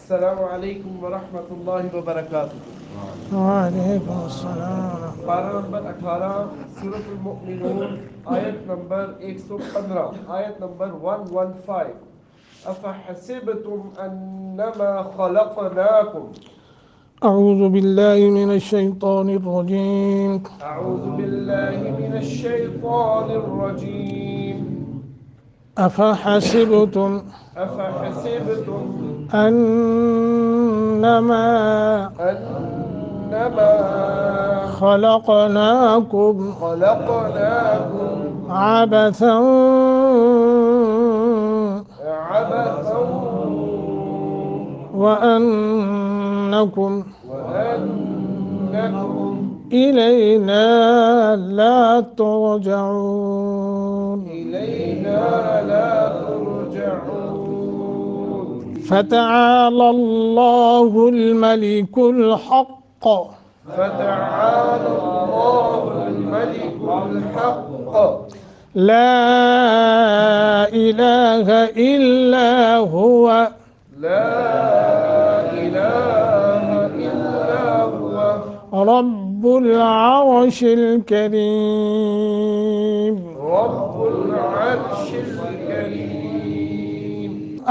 السلام علیکم ورحمۃ اللہ وبرکاتہ۔ وعلیکم السلام۔ پارہ نمبر 18 سورۃ المؤمنون، آیت نمبر 115، آیت نمبر 115۔ افحسبتم انما خلقناکم اعوذ باللہ من الشیطان الرجیم۔ اعوذ باللہ من الشیطان الرجیم۔ افحسبتم افحسبتم انما انما خلقناکم خلقناکم عبثا عبثا وأنکم وأنکم إلینا لا ترجعون۔ إلينا لا ترجعون۔ فتعالى الله الملك الحق فتعالى الله الملك الحق لا إله إلا هو لا إله إلا هو رب العرش الكريم۔ رب العرش الكريم۔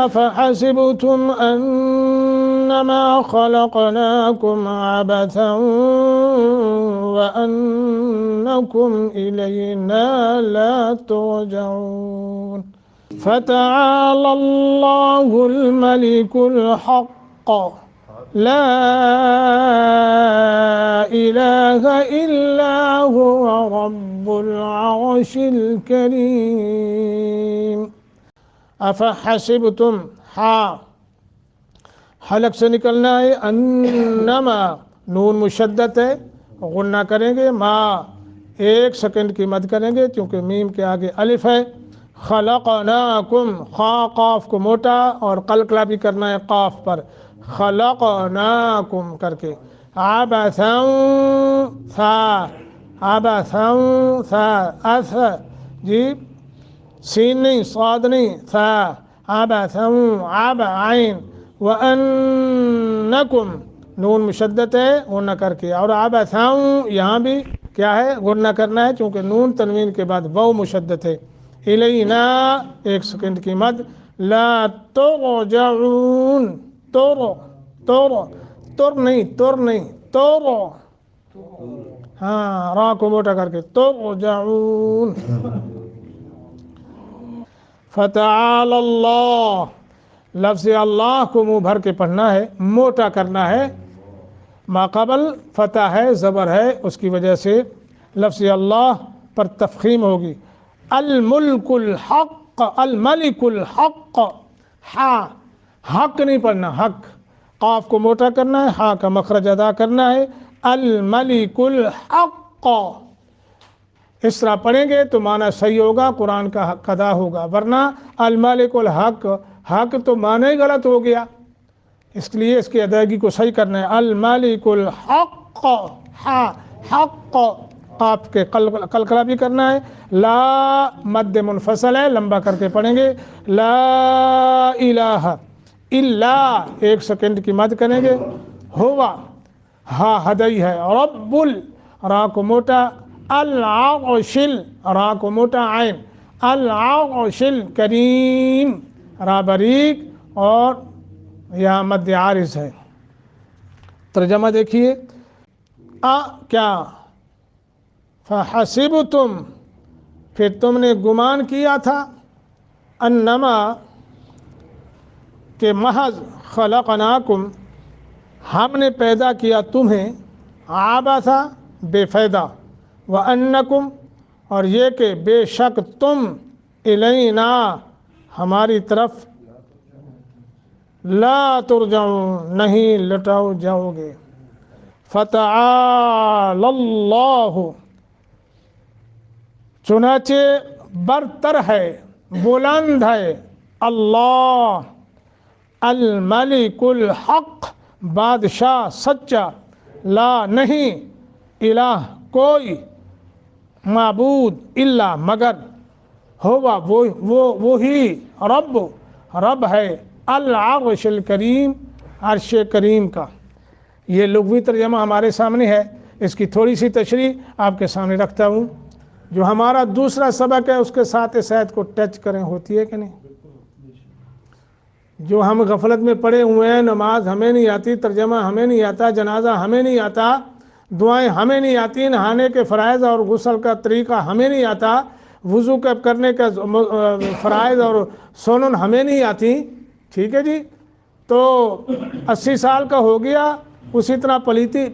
أفحسبتم أنما خلقناكم عبثا وأنكم إلينا لا ترجعون۔ فتعالى الله الملك الحق لا إله إلا هو رب العرش الكريم۔ افحسبتم حلق سے نکلنا ہے، انما نون مشدد ہے، غنہ کریں گے، ما 1 سیکنڈ کی مد کریں گے کیونکہ میم کے آگے الف ہے۔ خلقناکم، خا قاف کو موٹا اور قلقلہ بھی کرنا ہے قاف پر، خلقناکم کر کے، عبثا ثا، عبثا ثا، اث جی سین نہیں، صاد نہیں، ثا، عبثا عب عین، وَأَنَّكُمْ نون مشدد ہے غنہ کر کے، اور عبثا یہاں بھی کیا ہے غنہ کرنا ہے چونکہ نون تنوین کے بعد واو مشدد ہے۔ الینا 1 سیکنڈ کی مد، لا ترجعون، تر نہیں، ہاں را کو موٹا کر کے، ترجعون۔ فتعالى اللہ، لفظ اللہ کو منہ بھر کے پڑھنا ہے، موٹا کرنا ہے، ما قبل فتح ہے، زبر ہے، اس کی وجہ سے لفظ اللہ پر تفخیم ہوگی۔ الملک الحق، الملک الحق، حق نہیں پڑھنا، حق قاف کو موٹا کرنا ہے، ہا کا مخرج ادا کرنا ہے، الملک الحق۔ اس طرح پڑھیں گے تو معنی صحیح ہوگا، قرآن کا حق ادا ہوگا، ورنہ الملک الحق، حق تو معنی ہی غلط ہو گیا، اس لیے اس کی ادائیگی کو صحیح کرنا ہے۔ الملک الحق، حق قاف کے قلقلہ بھی کرنا ہے، لا مد منفصل ہے، لمبا کر کے پڑھیں گے، لا الہ الا 1 سیکنڈ کی مد کریں گے، ہوا ہا ہدئی ہے، رب را کو موٹا، العرش را کو موٹا عین، العرش الکریم را باریک اور یہاں مد عارض ہے۔ ترجمہ دیکھیے، کیا فحسبتم پھر تم نے گمان کیا تھا، انما کہ محض خلقناکم ہم نے پیدا کیا تمہیں، عبثا بے فائدہ، وانکم اور یہ کہ بے شک تم، الینا ہماری طرف، لا ترجعون نہیں لٹاؤ جاؤ گے۔ فتعالی اللہ چنانچہ برتر ہے، بلند ہے، اللہ الملک الحق بادشاہ سچا، لا نہیں، الہ کوئی، معبود الا مگر، ہوا وہی، رب ہے، العرش الکریم عرش کریم کا۔ یہ لغوی ترجمہ ہمارے سامنے ہے، اس کی تھوڑی سی تشریح آپ کے سامنے رکھتا ہوں۔ جو ہمارا دوسرا سبق ہے اس کے ساتھ اس آیت کو ٹچ کریں، ہوتی ہے کہ نہیں؟ جو ہم غفلت میں پڑے ہوئے ہیں، نماز ہمیں نہیں آتی، ترجمہ ہمیں نہیں آتا، جنازہ ہمیں نہیں آتا، دعائیں ہمیں نہیں آتی، نہانے کے فرائض اور غسل کا طریقہ ہمیں نہیں آتا، وضو کرنے کا فرائض اور سنن ہمیں نہیں آتی، ٹھیک ہے جی؟ تو 80 سال کا ہو گیا، اسی طرح پلیتی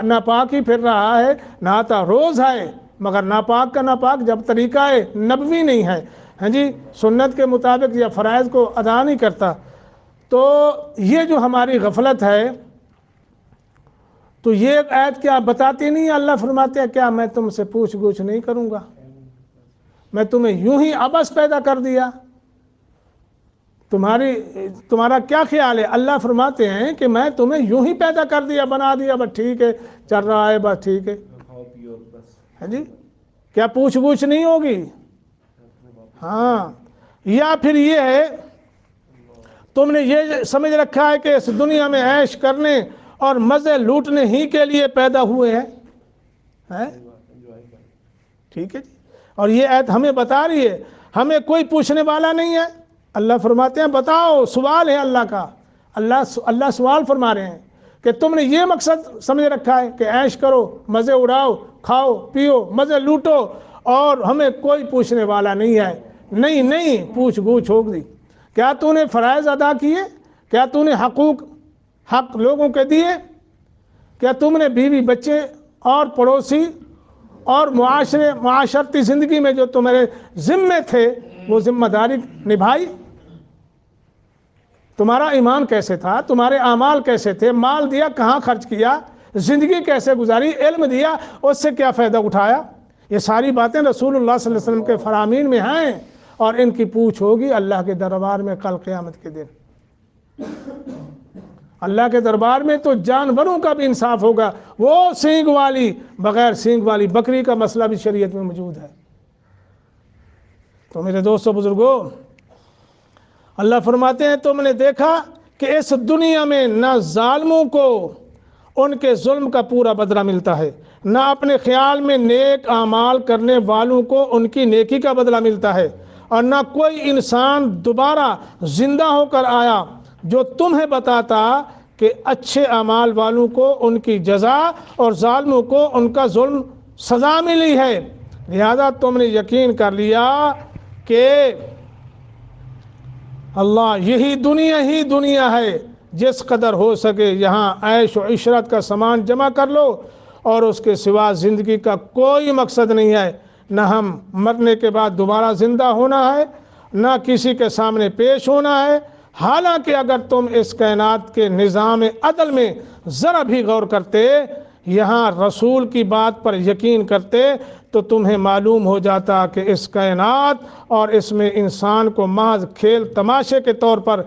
ناپاک ہی پھر رہا ہے، نہاتا روز ہے مگر ناپاک کا ناپاک، جب طریقہ نبوی نہیں ہے، ہاں جی، سنت کے مطابق یا فرائض کو ادا نہیں کرتا، تو یہ جو ہماری غفلت ہے، تو یہ آیت کیا بتاتی نہیں؟ اللہ فرماتے ہیں کیا میں تم سے پوچھ گچھ نہیں کروں گا؟ میں تمہیں یوں ہی عبث پیدا کر دیا؟ تمہارا کیا خیال ہے؟ اللہ فرماتے ہیں کہ میں تمہیں یوں ہی پیدا کر دیا، بنا دیا، بس ٹھیک ہے چل رہا ہے، بس ٹھیک ہے، ہاں جی، کیا پوچھ گچھ نہیں ہوگی؟ ہاں، یا پھر یہ ہے تم نے یہ سمجھ رکھا ہے کہ اس دنیا میں عیش کرنے اور مزے لوٹنے ہی کے لیے پیدا ہوئے ہیں، ٹھیک ہے جی؟ اور یہ آیت ہمیں بتا رہی ہے ہمیں کوئی پوچھنے والا نہیں ہے۔ اللہ فرماتے ہیں بتاؤ، سوال ہے اللہ کا، اللہ سوال فرما رہے ہیں کہ تم نے یہ مقصد سمجھ رکھا ہے کہ عیش کرو، مزے اڑاؤ، کھاؤ پیو، مزے لوٹو، اور ہمیں کوئی پوچھنے والا نہیں ہے؟ نہیں، پوچھ گچھ ہوگی۔ کیا تو نے فرائض ادا کیے؟ کیا تو نے حق لوگوں کے دیے؟ کیا تم نے بیوی بچے اور پڑوسی اور معاشرتی زندگی میں جو تمہارے ذمے تھے وہ ذمہ داری نبھائی؟ تمہارا ایمان کیسے تھا؟ تمہارے اعمال کیسے تھے؟ مال دیا کہاں خرچ کیا؟ زندگی کیسے گزاری؟ علم دیا اس سے کیا فائدہ اٹھایا؟ یہ ساری باتیں رسول اللہ صلی اللہ علیہ وسلم کے فرامین میں ہیں، اور ان کی پوچھ ہوگی اللہ کے دربار میں کل قیامت کے دن۔ اللہ کے دربار میں تو جانوروں کا بھی انصاف ہوگا، وہ سینگ والی بغیر سینگ والی بکری کا مسئلہ بھی شریعت میں موجود ہے۔ تو میرے دوستو بزرگوں، اللہ فرماتے ہیں تم نے دیکھا کہ اس دنیا میں نہ ظالموں کو ان کے ظلم کا پورا بدلہ ملتا ہے، نہ اپنے خیال میں نیک اعمال کرنے والوں کو ان کی نیکی کا بدلہ ملتا ہے، اور نہ کوئی انسان دوبارہ زندہ ہو کر آیا جو تمہیں بتاتا کہ اچھے اعمال والوں کو ان کی جزا اور ظالموں کو ان کا ظلم سزا ملی ہے۔ لہذا تم نے یقین کر لیا کہ اللہ یہی دنیا ہے، جس قدر ہو سکے یہاں عیش و عشرت کا سامان جمع کر لو، اور اس کے سوا زندگی کا کوئی مقصد نہیں ہے، نہ ہم مرنے کے بعد دوبارہ زندہ ہونا ہے، نہ کسی کے سامنے پیش ہونا ہے۔ حالانکہ اگر تم اس کائنات کے نظام عدل میں ذرا بھی غور کرتے، یہاں رسول کی بات پر یقین کرتے، تو تمہیں معلوم ہو جاتا کہ اس کائنات اور اس میں انسان کو محض کھیل تماشے کے طور پر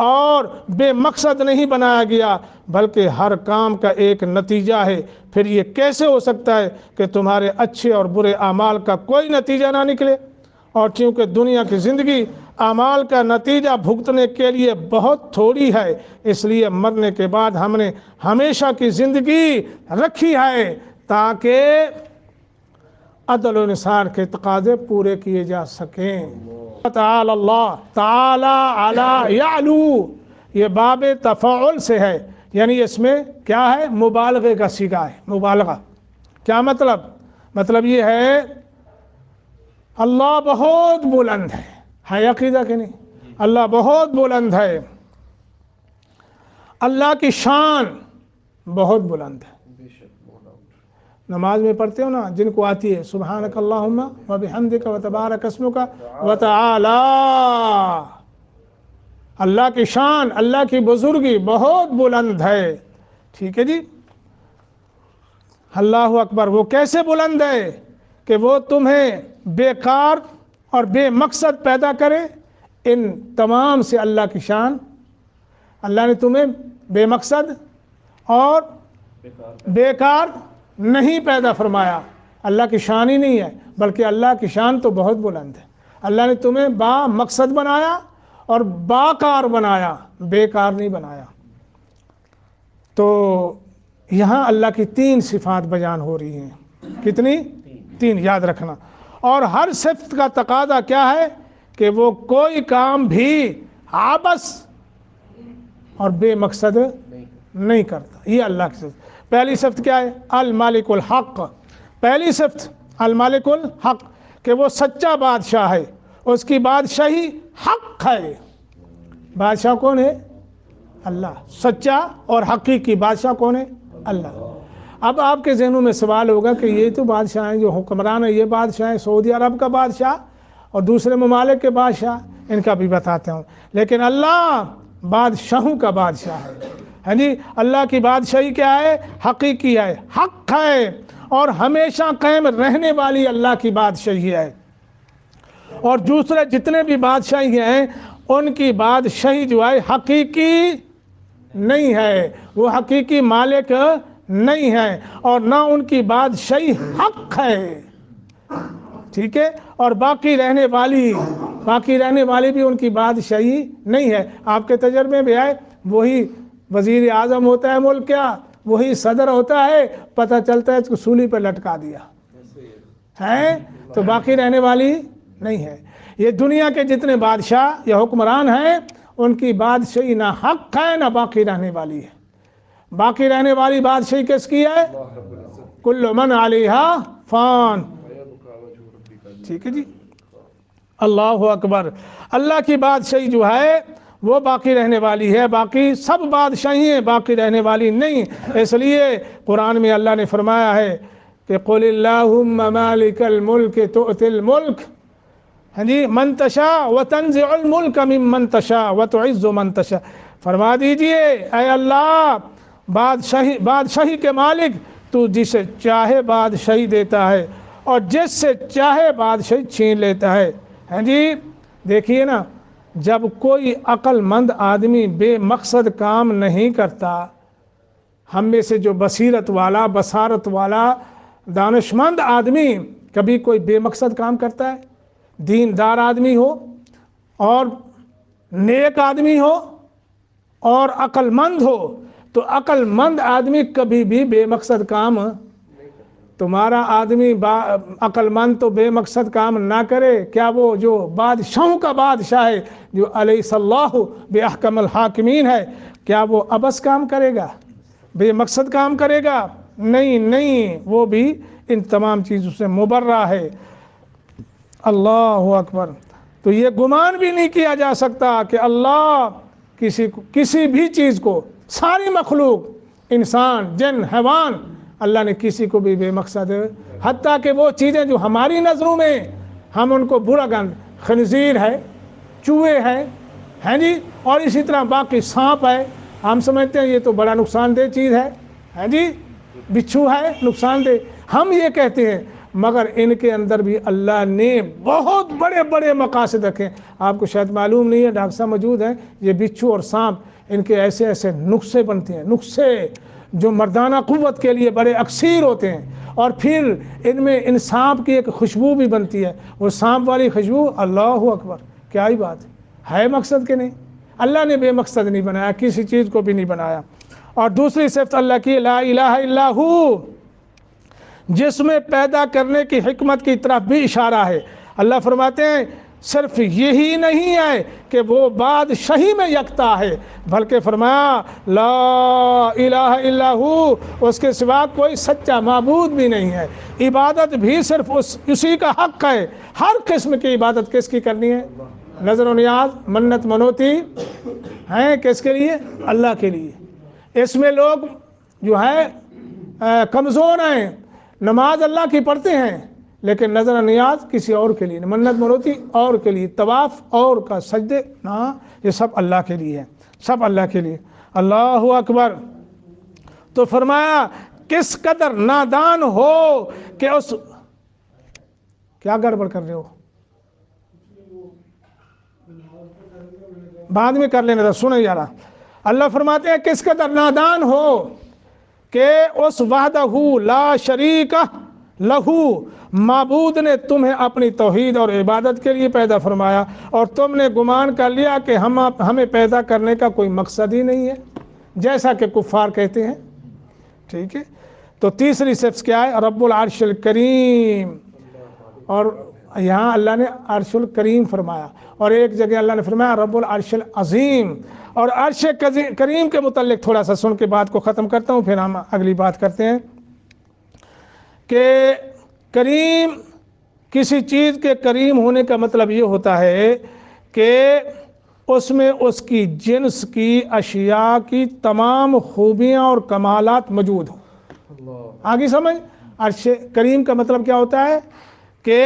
اور بے مقصد نہیں بنایا گیا، بلکہ ہر کام کا ایک نتیجہ ہے۔ پھر یہ کیسے ہو سکتا ہے کہ تمہارے اچھے اور برے اعمال کا کوئی نتیجہ نہ نکلے؟ اور چونکہ دنیا کی زندگی اعمال کا نتیجہ بھگتنے کے لیے بہت تھوڑی ہے، اس لیے مرنے کے بعد ہم نے ہمیشہ کی زندگی رکھی ہے تاکہ عدل و انصاف کے تقاضے پورے کیے جا سکیں۔ تعالی اللہ، تعالی علی یعلو، یہ باب تفاعل سے ہے، یعنی اس میں کیا ہے؟ مبالغے کا صیغہ ہے، مبالغہ۔ کیا مطلب یہ ہے اللہ بہت بلند ہے عقیدہ کہ نہیں؟ اللہ بہت بلند ہے، اللہ کی شان بہت بلند ہے۔ نماز میں پڑھتے ہو نا، جن کو آتی ہے سبحانک اللہم و بحمدک و تبارک اسمک و تعالی، اللہ کی شان، اللہ کی بزرگی بہت بلند ہے، ٹھیک ہے جی؟ اللہ اکبر۔ وہ کیسے بلند ہے کہ وہ تمہیں بیکار اور بے مقصد پیدا کرے؟ ان تمام سے اللہ کی شان، اللہ نے تمہیں بے مقصد اور بیکار نہیں پیدا فرمایا، اللہ کی شان ہی نہیں ہے، بلکہ اللہ کی شان تو بہت بلند ہے۔ اللہ نے تمہیں با مقصد بنایا اور باکار بنایا، بیکار نہیں بنایا۔ تو یہاں اللہ کی 3 صفات بیان ہو رہی ہیں. کتنی؟ 3 یاد رکھنا. اور ہر صفت کا تقاضا کیا ہے کہ وہ کوئی کام بھی عبث اور بے مقصد نہیں کرتا. یہ اللہ کی صفت. پہلی صفت کیا ہے؟ المالک الحق. پہلی صفت المالک الحق کہ وہ سچا بادشاہ ہے، اس کی بادشاہی حق ہے. بادشاہ کون ہے؟ اللہ. سچا اور حقیقی بادشاہ کون ہے؟ اللہ. اب آپ کے ذہنوں میں سوال ہوگا کہ یہ تو بادشاہ ہیں جو حکمران ہیں، یہ بادشاہ ہیں سعودی عرب کا بادشاہ اور دوسرے ممالک کے بادشاہ، ان کا بھی بتاتے ہوں. لیکن اللہ بادشاہوں کا بادشاہ ہے. ہاں جی، اللہ کی بادشاہی کیا ہے؟ حقیقی ہے، حق ہے اور ہمیشہ قائم رہنے والی اللہ کی بادشاہی ہے. اور دوسرے جتنے بھی بادشاہی ہیں ان کی بادشاہی جو ہے حقیقی نہیں ہے، وہ حقیقی مالک نہیں ہے اور نہ ان کی بادشاہی حق ہے. ٹھیک ہے. اور باقی رہنے والی بھی ان کی بادشاہی نہیں ہے. آپ کے تجربے میں آئے وہی وزیر اعظم ہوتا ہے ملک، کیا وہی صدر ہوتا ہے، پتہ چلتا ہے اس کو سولی پہ لٹکا دیا ہے، تو باقی رہنے والی نہیں ہے. یہ دنیا کے جتنے بادشاہ یا حکمران ہیں ان کی بادشاہی نہ حق ہے نہ باقی رہنے والی ہے. باقی رہنے والی بادشاہی کس کی ہے؟ کل من علیہا فان. ٹھیک ہے جی. اللہ اکبر. اللہ کی بادشاہی جو ہے وہ باقی رہنے والی ہے، باقی سب بادشاہییں باقی رہنے والی نہیں. اس لیے قرآن میں اللہ نے فرمایا ہے کہ قل اللہم مالک الملک تؤتی الملک ہاں جی من تشاء وتنزع الملک ممن تشاء وتعز من تشاء. فرما دیجئے اے اللہ بادشاہی کے مالک، تو جسے چاہے بادشاہی دیتا ہے اور جس سے چاہے بادشاہی چھین لیتا ہے. ہاں جی دیکھیے نا، جب کوئی عقل مند آدمی بے مقصد کام نہیں کرتا، ہم میں سے جو بصیرت والا بصارت والا دانشمند آدمی کبھی کوئی بے مقصد کام کرتا ہے؟ دیندار آدمی ہو اور نیک آدمی ہو اور عقل مند ہو تو عقل مند آدمی کبھی بھی بے مقصد کام، تمہارا آدمی عقل مند تو بے مقصد کام نہ کرے، کیا وہ جو بادشاہوں کا بادشاہ ہے جو الیس اللہ باحکم الحاکمین ہے، کیا وہ عبث کام کرے گا، بے مقصد کام کرے گا؟ نہیں، وہ بھی ان تمام چیزوں سے مبرہ ہے. اللہ اکبر. تو یہ گمان بھی نہیں کیا جا سکتا کہ اللہ کسی بھی چیز کو، ساری مخلوق انسان جن حیوان، اللہ نے کسی کو بھی بے مقصد، حتیٰ کہ وہ چیزیں جو ہماری نظروں میں ہم ان کو برا گند، خنزیر ہے، چوہے ہیں جی، اور اسی طرح باقی سانپ ہے، ہم سمجھتے ہیں یہ تو بڑا نقصان دہ چیز ہے جی، بچھو ہے نقصان دہ، ہم یہ کہتے ہیں، مگر ان کے اندر بھی اللہ نے بہت بڑے بڑے مقاصد رکھے. آپ کو شاید معلوم نہیں ہے، ڈاکٹر صاحب موجود ہیں، یہ بچھو اور سانپ ان کے ایسے ایسے نسخے بنتے ہیں، نسخے جو مردانہ قوت کے لیے بڑے اکثیر ہوتے ہیں، اور پھر ان میں ان سانپ کی ایک خوشبو بھی بنتی ہے، وہ سانپ والی خوشبو، اللہ اکبر، کیا ہی بات ہے مقصد کے نہیں. اللہ نے بے مقصد نہیں بنایا، کسی چیز کو بھی نہیں بنایا. اور دوسری صفت اللہ کی لا الہ الا ہو، جس میں پیدا کرنے کی حکمت کی طرف بھی اشارہ ہے. اللہ فرماتے ہیں صرف یہی نہیں ہے کہ وہ بادشاہی میں یکتا ہے، بلکہ فرمایا لا الہ الا ہو، اس کے سوا کوئی سچا معبود بھی نہیں ہے، عبادت بھی صرف اسی کا حق ہے. ہر قسم کی عبادت کس کی کرنی ہے؟ نظر و نیاز، منت منوتی ہیں کس کے لیے؟ اللہ کے لیے. اس میں لوگ جو ہے کمزور ہیں، نماز اللہ کی پڑھتے ہیں لیکن نظر و نیاز کسی اور کے لیے، منت منوتی اور کے لیے، طواف اور کا سجدے نہ، یہ سب اللہ کے لیے ہے، سب اللہ کے لیے. اللہ اکبر. تو فرمایا کس قدر نادان ہو کہ اس، کیا گڑبڑ کر رہے ہو؟ بعد میں کر لینا تھا، سنیں یارا. اللہ فرماتے ہیں کس قدر نادان ہو کہ اس وحدہ لا شریک لہو، معبود نے تمہیں اپنی توحید اور عبادت کے لیے پیدا فرمایا اور تم نے گمان کر لیا کہ ہمیں پیدا کرنے کا کوئی مقصد ہی نہیں ہے. جیسا کہ کفار کہتے ہیں. ٹھیک ہے. تو تیسری صفت کیا ہے؟ رب العرش الکریم. اور یہاں اللہ نے عرش الکریم فرمایا، اور ایک جگہ اللہ نے فرمایا رب العرش العظیم. اور عرش کریم کے متعلق تھوڑا سا سن کے بات کو ختم کرتا ہوں، پھر ہم اگلی بات کرتے ہیں. کہ کریم، کسی چیز کے کریم ہونے کا مطلب یہ ہوتا ہے کہ اس میں اس کی جنس کی اشیاء کی تمام خوبیاں اور کمالات موجود ہوں. آگے سمجھ؟ عرش کریم کا مطلب کیا ہوتا ہے کہ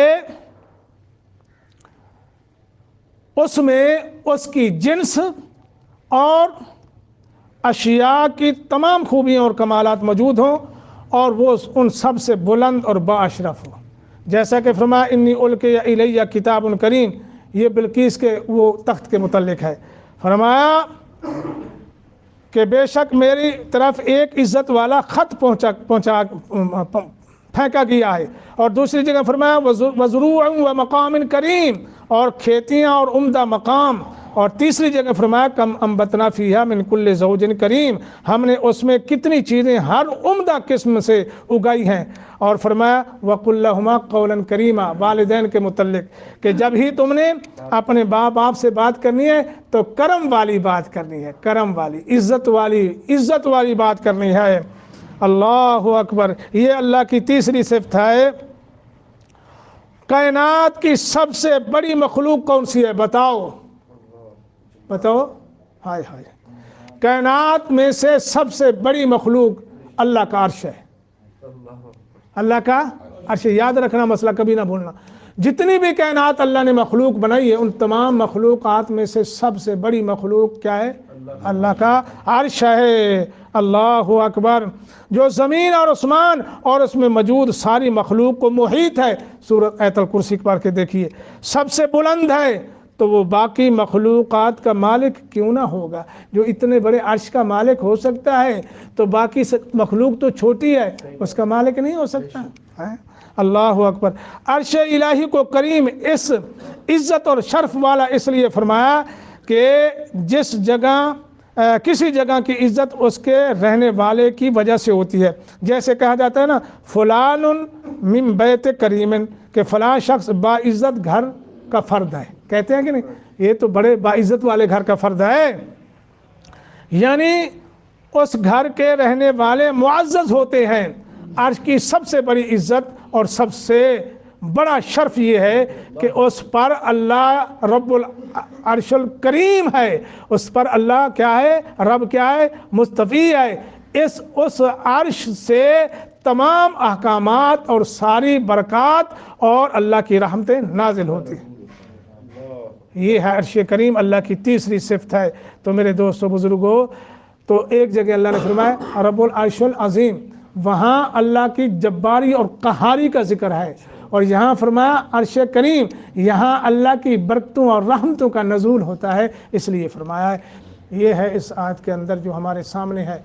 اس میں اس کی جنس اور اشیاء کی تمام خوبیاں اور کمالات موجود ہوں، اور وہ ان سب سے بلند اور بااشرف ہو. جیسا کہ فرمایا انی القی الیہ کتاب کریم، یہ بلقیس کے وہ تخت کے متعلق ہے. فرمایا کہ بے شک میری طرف ایک عزت والا خط پھینکا گیا ہے. اور دوسری جگہ فرمایا وزروع و مقام کریم، اور کھیتیاں اور عمدہ مقام. اور تیسری جگہ فرمایا کم انبتنا فیہا من کل زوج کریم، ہم نے اس میں کتنی چیزیں ہر عمدہ قسم سے اگائی ہیں. اور فرمایا وقل لہما قولا کریما، والدین کے متعلق کہ جب ہی تم نے اپنے باپ سے بات کرنی ہے تو کرم والی بات کرنی ہے، کرم والی، عزت والی بات کرنی ہے. اللہ اکبر. یہ اللہ کی تیسری صفت ہے. کائنات کی سب سے بڑی مخلوق کون سی ہے؟ بتاؤ. ہائے ہائے. کائنات میں سے سب سے بڑی مخلوق اللہ کا عرش ہے. اللہ کا عرش. یاد رکھنا مسئلہ کبھی نہ بھولنا. جتنی بھی کائنات اللہ نے مخلوق بنائی ہے، ان تمام مخلوقات میں سے سب سے بڑی مخلوق کیا ہے؟ اللہ کا عرش ہے. اللہ اکبر. جو زمین اور آسمان اور اس میں موجود ساری مخلوق کو محیط ہے. سورۃ آیت الکرسی پڑھ کے دیکھیے. سب سے بلند ہے، تو وہ باقی مخلوقات کا مالک کیوں نہ ہوگا؟ جو اتنے بڑے عرش کا مالک ہو سکتا ہے تو باقی مخلوق تو چھوٹی ہے، اس کا مالک نہیں ہو سکتا؟ اللہ اکبر. عرش الہی کو کریم، اس عزت اور شرف والا اس لیے فرمایا کہ جس جگہ کسی جگہ کی عزت اس کے رہنے والے کی وجہ سے ہوتی ہے. جیسے کہا جاتا ہے نا فلان من بیت کریم، کہ فلاں شخص باعزت گھر کا فرد ہے. کہتے ہیں کہ نہیں؟ یہ تو بڑے باعزت والے گھر کا فرد ہے. یعنی اس گھر کے رہنے والے معزز ہوتے ہیں. عرش کی سب سے بڑی عزت اور سب سے بڑا شرف یہ ہے کہ اس پر اللہ رب العرش الکریم ہے. اس پر اللہ کیا ہے؟ رب کیا ہے؟ مستوی ہے. اس عرش سے تمام احکامات اور ساری برکات اور اللہ کی رحمتیں نازل ہوتی ہیں. یہ ہے عرش کریم، اللہ کی تیسری صفت ہے. تو میرے دوستو بزرگوں، تو ایک جگہ اللہ نے فرمایا رب العرش العظیم، وہاں اللہ کی جباری اور قہاری کا ذکر ہے. اور یہاں فرمایا عرش کریم، یہاں اللہ کی برکتوں اور رحمتوں کا نزول ہوتا ہے، اس لیے فرمایا ہے. یہ ہے اس آیت کے اندر جو ہمارے سامنے ہے.